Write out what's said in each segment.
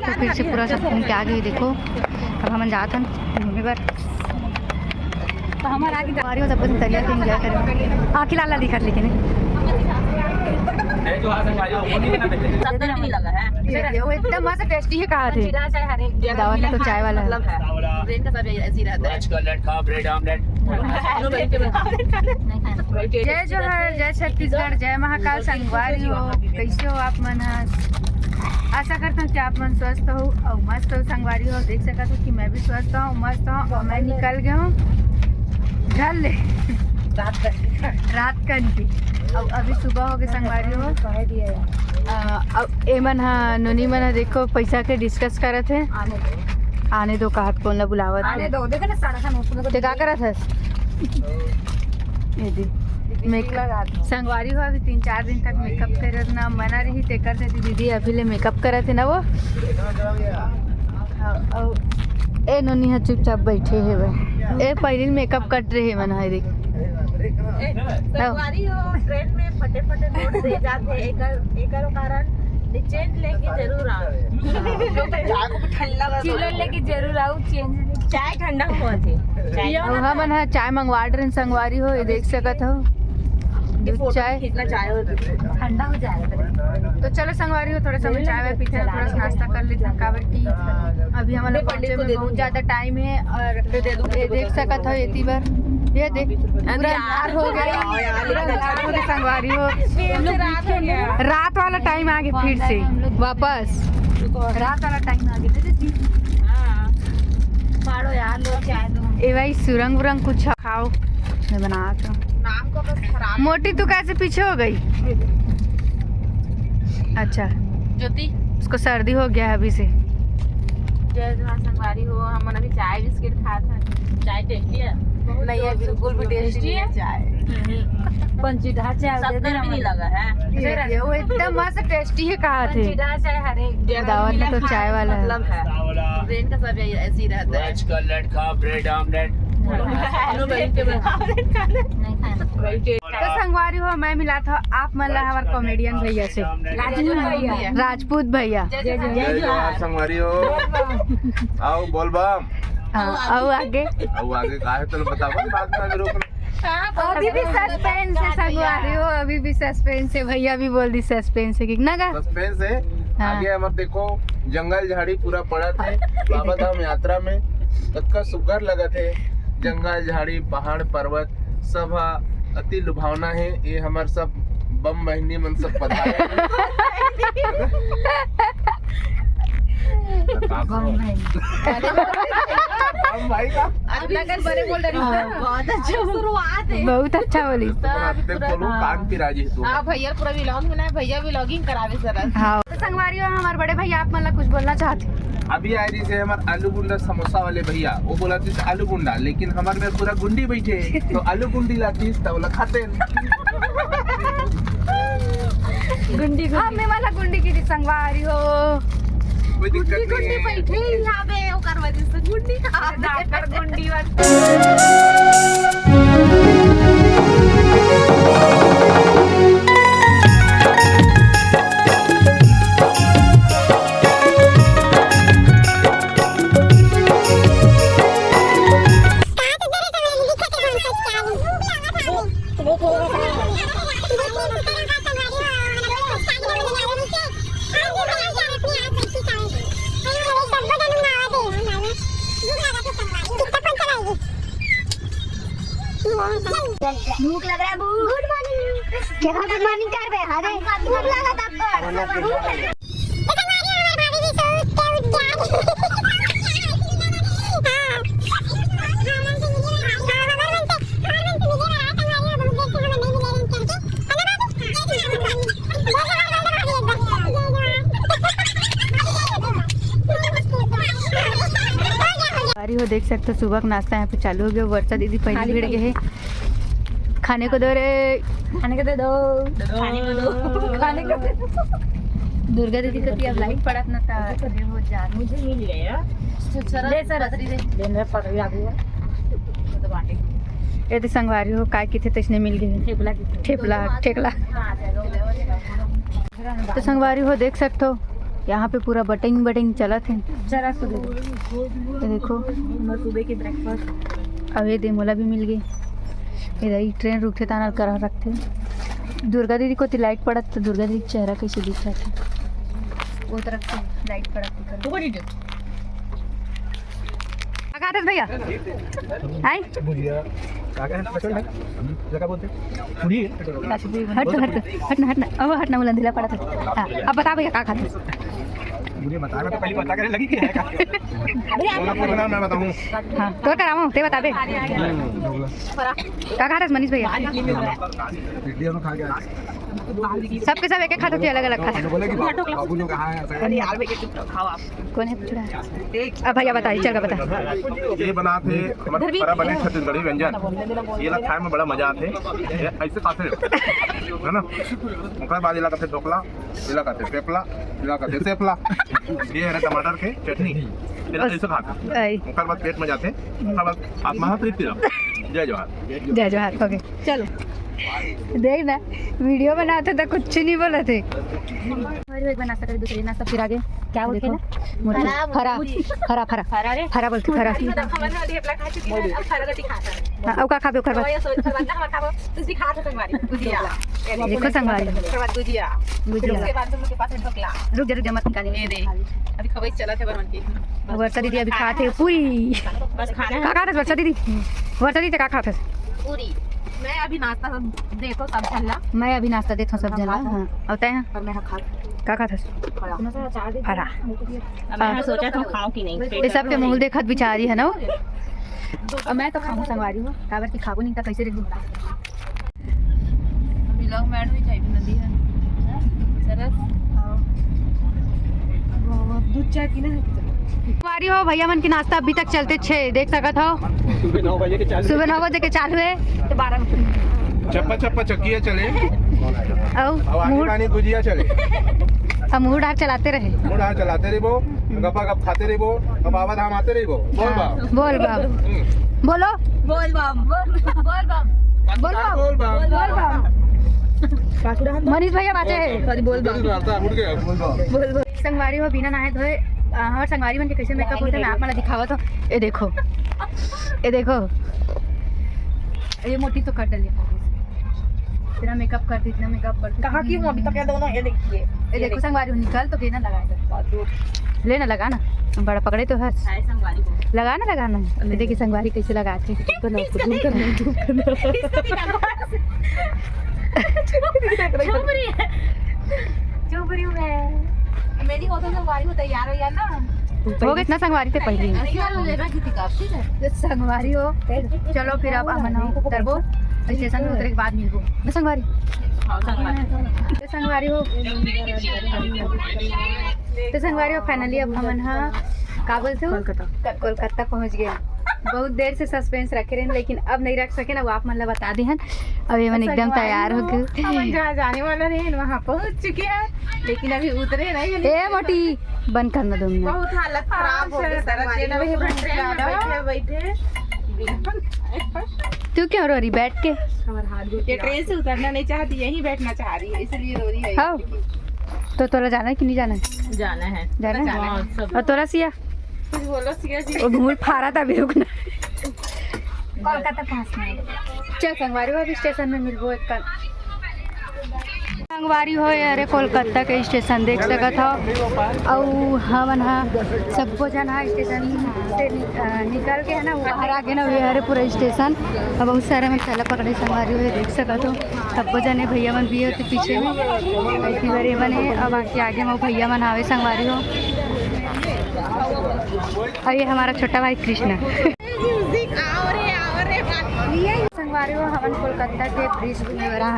तो फिर से पूरा सब घूम के आ गए। देखो अब हम जाते हैं घूमने पर, तो हमारे आगे गाड़ी हो सब तरिया के एंजॉय करें। आखिर लाला दिखा लेकिन वो इतना मस्त टेस्टी है। कहा थे दावत में तो चाय वाला है। जय जोहर, जय छत्तीसगढ़, जय महाकाल संगवारी हो। कैसे हो आप मन? आशा करता हूँ कि आप मन स्वस्थ हो और मस्त हो। संगवारी हो देख सकता हूँ कि मैं भी स्वस्थ हूँ, मस्त हूँ। और मैं निकल गया हूँ घर ले रात कन की। अब अभी सुबह हो गए संगवारी हो। अब एमन हाँ नोनी मन देखो पैसा के डिस्कस करत है। आने दो कहा कौन ला बुलावत है। ते का करत है मेकअप संगवारी हो। अभी 3-4 दिन तक मेकअप करत ना मना रही ते कर देती दीदी। अभी ले मेकअप करत है ना वो। ए नोनी है चुपचाप बैठे है वह। ए पहले मेकअप कट रहे मन है देख। संगवारी हो ट्रेन में फटे नोट दे जाते एकर कारण चेंज लेके जरूर आओ। चिल्ला लेके जरूर आओ। चेंज चाय ठंडा हुआ थे। हाँ मन है चाय मंगवा रहे संगवारी हो। ये देख सकत हो दूध चाय कितना चाय ठंडा हो जाएगा। तो चलो संगवारी हो थोड़ा सा चाय वाय पीते हैं, थोड़ा सा नाश्ता कर लेते हैं। काबर की अभी हमारे पहुंचे में बहुत ज्यादा टाइम है। और ये देख सकत हो इतनी बार ये देख पूरा अंधार हो गया। संगवारी हो रात वाला टाइम आ गया फिर से वापस। रात वाला टाइम आ गया। पाड़ो यार लोग चाय दो। ए भाई सुरंग वुरंग कुछ खाओ मैं बना तो। नाम को बस खराब। मोटी तू कैसे पीछे हो गई? अच्छा ज्योति उसको सर्दी हो गया है अभी से। जय जोहार संगवारी हो। हम अभी चाय बिस्किट खाया था। चाय टेस्टी है? नहीं है बिल्कुल भी टेस्टी है चाय। पंचीढ़ा चाय भी नहीं लगा है। वो इतना मस्त टेस्टी है। कहा थे पंचीढ़ा चाय हर एक दावत में तो चाय वाला है। मतलब है ट्रेन का सब ऐसे ही रहता है। वेज कटलेट खा, ब्रेड ऑमलेट। तो संगवारी हो मैं मिला था आप मतलब हमारे कॉमेडियन भैया से राजपूत भैया। जय जोहार संगवारी हो। आओ बोल बम। आओ आगे का है तो बताओ बाद में रोकना। अभी भी सस्पेंस है संगवारी हो। अभी भी सस्पेंस है। भैया भी बोल दी सस्पेंस है कितना का सस्पेंस है। आगे हमारे देखो जंगल झाड़ी पूरा पड़ा था बाबा धाम यात्रा में। तत्का सुगर लगा थे। जंगल झाड़ी पहाड़ पर्वत सब अति लुभावना है। ये हमारे सब बम बहनी मन सब पधारे भाई का बड़े बोल रही बहुत अच्छा शुरुआत है। बहुत अच्छा बोली। कान की राजी तू। हाँ भैया पूरा व्लॉग बनाए। भैया व्लॉगिंग करावे सर। हाँ तो संगवारी हो हमारे बड़े भैया आप मतलब कुछ बोलना चाहते? अभी आ रही से हमारे आलू गुंडा समोसा वाले भैया वो बोला थी आलू गुंडा लेकिन हमारे में पूरा गुंडी बैठे तो आलू गुंडी लाती तो खाते गुंडी हमें वाला गुंडी की थी संगवारी हो। कोई दिक्कत नहीं है। बैठे यहाँ पे वो करवा दी गुंडी खा गुंडी भूख लग रहा है। Good morning. क्या गुड मॉर्निंग कर बे? अरे भूख लगा तब हो देख सकते हो सुबह का नाश्ता यहाँ पे चालू हो गया। वर्षा दीदी पहले भिड़ गए है। खाने को दो रे खाने को दे दो खाने को दे दो। दुर्गा दीदी को अब लाइट पड़त ना था हो जा मुझे मिल गया। ले सर देने पड़ गया तो बाटे ये तो संगवारी हो काय किथे तसने मिल गए ठेपला ठेकला। तो संगवारी हो देख सकते हो यहाँ पे पूरा बटिंग बटिंग चलत है। जरा तो दे दो। ये देखो सुबह की ब्रेकफास्ट। अब ये देमोला भी मिल गई। इधर ही ट्रेन रुकते ताना करा रखते। दुर्गा दीदी को लाइट पड़त तो दुर्गा दीदी चेहरा कैसे दिख रहा था वो तरफ से लाइट पड़त भैया आई हटना हटना बुलंदीला पड़ा था। हाँ, अब बता भैया क्या खाते मुझे बताया तो पहले पता करने लगी कि है क्या मैं बताऊं। हाँ तो कराओ ते बता बे क्या खाता मनीष भैया वीडियो में खा गया सबके सब एक एक खाता थे अलग अलग खाता बोले कि बाबू जो कहा है यार भैया चुप रहो, खाओ आप। कौन है पूछा अब भैया बताइए चल बता ये बना थे हमारे पर बने छत्तीसगढ़ी व्यंजन। ये लोग खाए में बड़ा मजा आते ऐसे खाते है ना। उनका बाद इलाका थे ढोकला, इलाका थे पेपला, इलाका थे सेपला। ये है टमाटर के चटनी ऐसे खाते उनका बाद पेट में जाते। उनका बाद आप महातृप्ति रहो। जय जवाहर। जय जवाहर। ओके चलो देख ना वीडियो बनाते तो कुछ नहीं बोले थे बना सकते दूसरे नाश्ता फिर आगे क्या बोलते हैं फरा फरा फरा फरा बोलते फरा अब का खाबे ओकर बाद देखो संगवारी गुजिया उसके बाद तुम लोग के पास ढोकला। रुक जा मत निकालिए ये दे अभी खबर चला थे बरमन की। वर्षा दीदी अभी खाते पूरी बस खाना का खाते वर्षा दीदी का खाते पूरी। मैं अभी नाश्ता देखो सब चला। मैं अभी नाश्ता देता हूँ सब जना हाँ होता है और मैं खा का खाते फरा मैं सोचा तुम खाओ कि नहीं। ये सब के मुंह देखत बिचारी है ना और मैं तो खाऊं संगवारी हूँ काबर की खाबू नहीं था कैसे रख अभी लोग मैडम ही चाहिए नदी है सरस दूध चाय पीना है। संगवारी हो भैया मन की नाश्ता अभी तक चलते 6 देख सकत हो सुबह 9 बजे के चालू है तो 12 चप्पा चप्पा चक्कियाँ चले और आनी पानी गुजिया चले अब मुँह डाक चलाते रहे मुड़ा चलाते रही वो गप्पा गप खाते रही वो अब बाबा धाम आते रही वो बोल बाब बोल बाब बोलो बोल बम बोल बम बोल बाब बोल बाब बोल बाब मनीष भैया बाते है सॉरी बोल बम उठ गया बोल बाब संगवारी हो बिना नहाए धोए और संगवारी बन के कैसे मेकअप होता है मैं आप मला दिखावा तो ये देखो ये मोटी तो कर डाली तेरा मेकअप कर इतना मेकअप कर कहाँ की हूँ अभी तक। दोनों ये देखिए ये देखो संगवारी हो निकल तो लेना लगाए लेना लगाना बड़ा पकड़े तो हर संगवारी को लगाना ये देखिए संगवारी कैसे लगाते चुप रही हूँ मैं मेरी हो तो संगवारी को तैयार हो यार ना हो गए इतना संगवारी थे पहले ही संगवारी हो चलो फिर अब अमन तरबो स्टेशन में उतरे के बाद मिलबो ना संगवारी संगवारी हो तो संगवारी हो फाइनली अब अमन का बोलते हो कोलकाता पहुंच गए। बहुत देर से सस्पेंस रखे रहे लेकिन अब नहीं रख सके ना वो आप मतलब बता दी हैं। अब ये मन एकदम तैयार हो गए जहाँ जाने वाला रहे वहाँ पहुँच चुके हैं लेकिन अभी उतरे नहीं। ए मोटी बंद करना दो मिनट बहुत हालत खराब हो गई बैठे तू क्यों रो रही बैठ के ये ट्रेन से उतरना नहीं चाहती यहीं बैठना चाह रही है इसलिए रो रही है। हाँ तो तोरा जाना है कि नहीं जाना है जाना है और तोरा सिया कुछ बोलो सिया जी वो घूर फारा था भी रुकना कोलकाता पहुंचना है। चल संगवारी हो अभी स्टेशन में मिलबो एक संगवारी हो अरे कोलकाता के स्टेशन देख सकत हो और हमन सबको जन स्टेशन से निकल के है ना वो बाहर आ गए ना ये हरे पूरा स्टेशन अब बहुत सारे मन थैला पकड़े संगवारी हो देख सकत हो सबको जने भैया मन भी होते पीछे में ऐसी बारे बने अब बाकी आगे में भैया मन आवे संगवारी हो और ये हमारा छोटा भाई कृष्णा संगवारी हो हमन कोलकाता के ब्रिज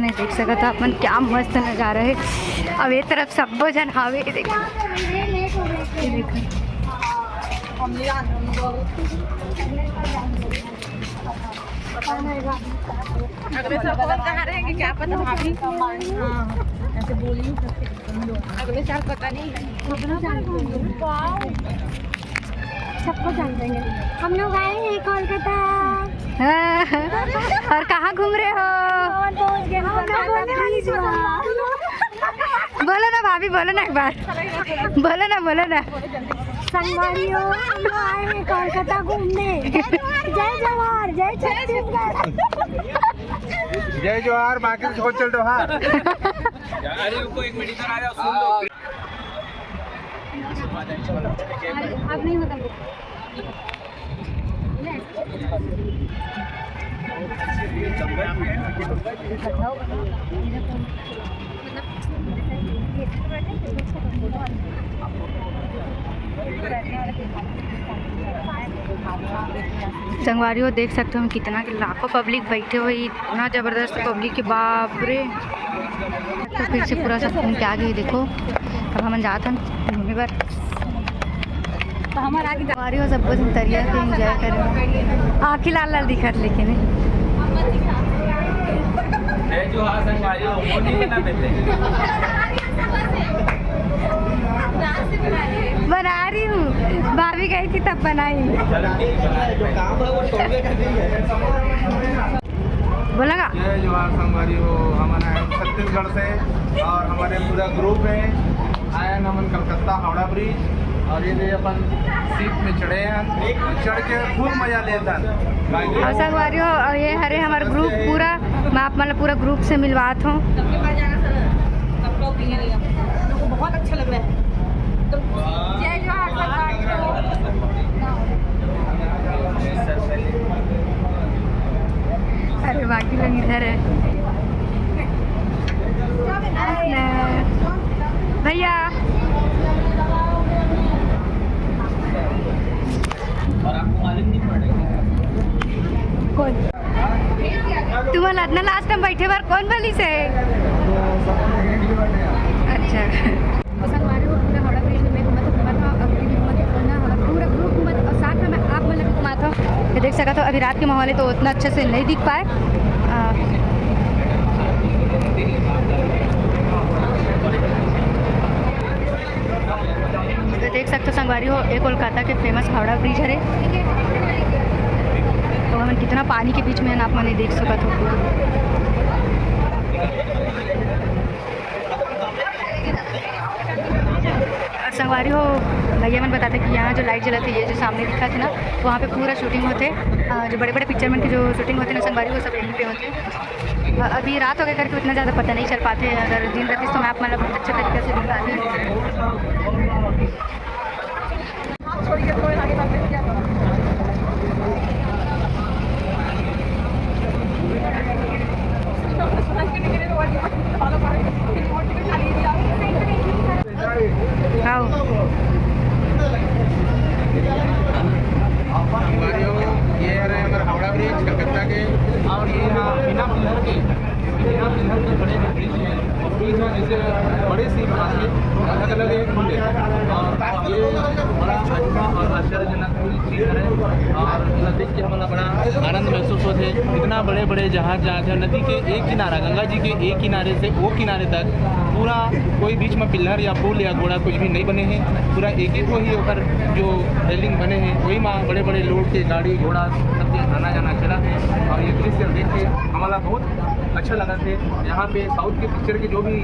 ने देख सकता अपन क्या मस्त नज़ारा है। अब ये तरफ सबो जन हावे देखो अगले साल कहाँ रहेंगे क्या पता भाभी ऐसे बोली अगले साल पता नहीं सबको जान देंगे हम लोग आए हैं कोलकाता और कहाँ घूम रहे हो बोलो ना भाभी, बोलो ना एक बार, बोलो ना, बोलो ना। संगवारियों हम आए हैं कोलकाता घूमने। जय जवाहर, जय छत्तीसगढ़। जय जोहार, बाकी छोड़ चल जोहार। अब नहीं होता। संगवारी हो देख सकते हो कितना कि लाखों पब्लिक बैठे हुए, इतना ज़बरदस्त पब्लिक के बाप रे। तो फिर से पूरा सब घूम के आ गए। देखो अब हम जाते हैं घूमने पर, तो हमारे आगे संगवारी हो सब कुछ तरिया से इंजॉय करें। आँखें लाल लाल दिखत लेकिन बना रही हूँ, भाभी गई थी तब बनाई। बोलेगा जय जोहार संगवारी हो, हम आए छत्तीसगढ़ से और हमारे पूरा ग्रुप है आए हमन कलकत्ता हावड़ा ब्रिज और ये अपन सीट में चढ़े हैं, चढ़ के खूब मजा लेता है। और संगवारी हो और ये हरे हमारा ग्रुप पूरा, मैं आप मतलब पूरा ग्रुप से मिलवात हूँ। बहुत अच्छा लग रहा है। जय जोहार संगवारी हो। अरे बाकी लोग इधर है। भैया कौन तुम्हारा इतना लास्ट टाइम बैठे बार कौन वाली से? अच्छा संगवारी हो पूरा हावड़ा ब्रिज में घूमा था, अभी भी घूमा था, पूरा ग्रुप घूमा था और साथ में मैं आप मतलब घुमा था। ये देख सका तो अभी रात के माहौल है तो उतना अच्छे से नहीं दिख पाए। तो देख सकते हो संगवारी हो एक कोलकाता के फेमस हावड़ा ब्रिज है। तो हम कितना पानी के बीच में है ना, आप मैंने देख सका तो। संगवारी हो भैया मैंने बताते कि यहाँ जो लाइट जला थी, ये जो सामने दिखा थे ना, तो वहाँ पे पूरा शूटिंग होते। जो बड़े बड़े पिक्चर में की जो शूटिंग होते ना संगवारी वो सब यहीं पे होते। अभी रात हो गए करके उतना ज़्यादा पता नहीं चल पाते। अगर दिन रहती तो मैं आप मतलब अच्छे तरीके से दिखाती। आओ ये है हमारा हावड़ा ब्रिज कलकत्ता के, और ये यहाँ बिना पिलर के बड़े ब्रिज हैं और ब्रिज में जैसे बड़े सी बना के अलग अलग एक खुले और ये बड़ा अच्छा और आश्चर्यजनक चीज़ है। और देख के हमारा बड़ा आनंद महसूस होते हैं। इतना बड़े बड़े जहाज जहाँ नदी के एक किनारा, गंगा जी के एक किनारे से वो किनारे तक पूरा कोई बीच में पिलर या पुल या घोड़ा कुछ भी नहीं बने हैं। पूरा एक एक ही ऊपर जो रेलिंग बने हैं वही में बड़े बड़े लोड के गाड़ी घोड़ा सबके आना जाना चला है। और ये दृश्य देख के हमारा बहुत अच्छा लगा थे। यहाँ पे साउथ के पिक्चर के जो भी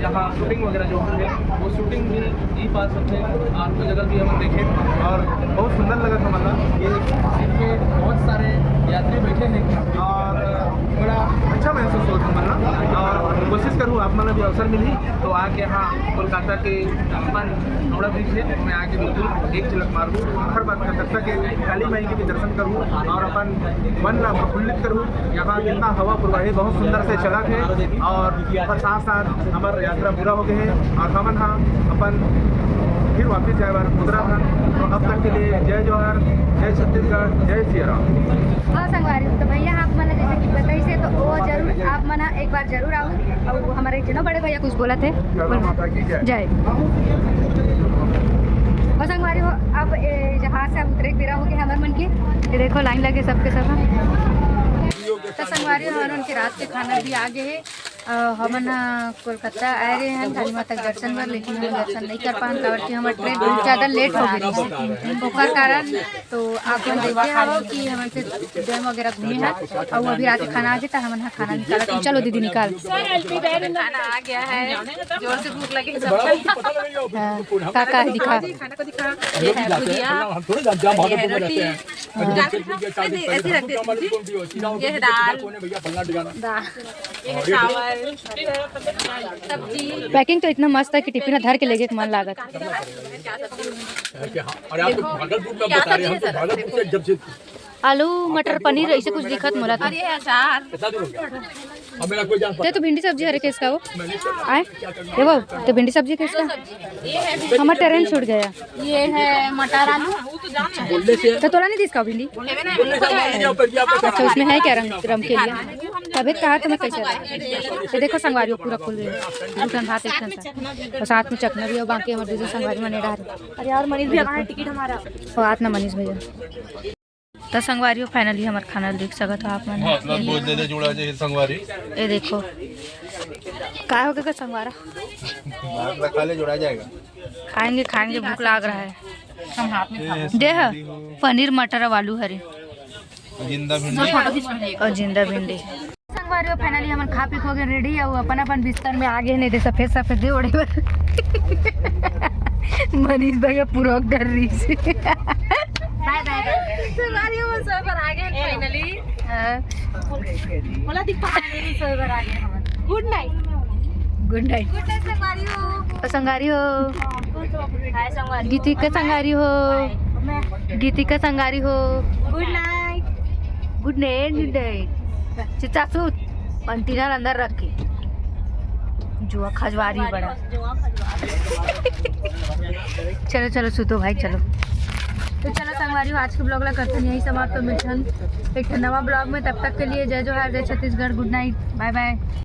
यहाँ शूटिंग वगैरह जो होते हैं वो शूटिंग भी यही पास होते हैं और कोई जगह भी हम देखे और बहुत सुंदर लगा था। मतलब ये इसमें बहुत सारे यात्री बैठे हैं और बड़ा अच्छा महसूस होता मतलब। और कोशिश करूँ आप मतलब भी अवसर मिली तो आके यहाँ कोलकाता के अपन हावड़ा ब्रिज से मैं आके बिल्कुल एक झलक मार दूँ। हर बात कलकत्ता के काली माई के भी दर्शन करूँ और अपन मन प्रफुल्लित करूँ। यहाँ जितना हवा प्रवाही बहुत सुंदर से चला है और साथ साथ हमारी यात्रा पूरा हो गए है और हमन हाँ अपन फिर वापस जाए बार उत्तराखंड। तो अब तक के लिए जय जोहार, जय छत्तीसगढ़, जय श्री राम। हाँ संगवारी तो भैया आप मना जैसे कि बताई से तो वो जरूर आप मना एक बार जरूर आओ। और वो हमारे जनो बड़े भैया कुछ बोला थे, माता की जय। और संगवारी हो अब जहाँ से आप उतरे बेरा हो गए हमारे मन की, ये देखो लाइन लगे सबके सब। तो संगवारी हो उनके रात के खाना भी आ गए है हमन कोलकाता आए रहे हैं काली माता के दर्शन बर, लेकिन हम दर्शन नहीं कर पान काबर कि हमार ट्रेन बहुत ज़्यादा लेट हो गई ओकर कारण। तो आप लोग देखते हो कि हमन से डैम वगैरह घूमे हैं और अभी रात के खाना आ गया था, हमन खाना निकाला। चलो दीदी निकाल। खाना आ गया है, जोर से भूख लगी सबको। का है दिखा। खाना को दिखा। ये है भुजिया, ये है रोटी, ऐसी रख देती हूँ। ये है दाल, ये है चावल, सब्जी। पैकिंग तो इतना मस्त है कि टिफिन धर के लेके मन लागत। आलू मटर पनीर ऐसे कुछ दिखत मोला तो। ये है अचार। ते तो भिंडी सब्जी हरे किसका वो आए ये वो तो भिंडी सब्जी किसका। ये है हमारा ट्रेन छूट गया। ये है मटर आलू। तो तोला नहीं दिसका भिंडी। अच्छा उसमें है क्या रंग रंग के लिए तबियत कहा तो मैं कैसे तो देखो संगवारी पूरा खुल गई दुकान भात एक और साथ में चखना भी और बाकी हमारे दूसरे संगवारी में नहीं डाल। अरे यार मनीष भैया कहाँ है टिकट हमारा? और आत ना मनीष भैया तो संगवारी फाइनली हमारा खाना देख सकत हो आप मन। ये देखो का हो गया संगवारा जोड़ा जाएगा। खाएंगे खाएंगे भूख लग रहा है। हम हाथ में देह पनीर मटर और आलू हरे जिंदा और जिंदा भिंडी। संगवारी फाइनली हम खा पी हो गए रेडी और अपन अपन बिस्तर में आगे नहीं दे सफेद सफेद दे ओढ़े मनीष भैया पूरा डर रही से बाय बाय। संगवारी वो सर्वर आ गए फाइनली। बोला दिखा मेरी सर्वर आ गए हम। Good night. Good night. Good night संगवारी हो। संगारी हो हाय संगवारी। गीती का संगारी हो गीती का संगारी हो। Good night. Good night good night. चिता सूत अंटीना अंदर रख के जुआ खजवारी बड़ा। चलो चलो सुतो भाई चलो। तो चलो संगवारी आज के ब्लॉग ला करते हैं यही समाप्त। तो मिलते हैं एक नवा ब्लॉग में, तब तक के लिए जय जोहार जय Chhattisgarh. Good night bye bye.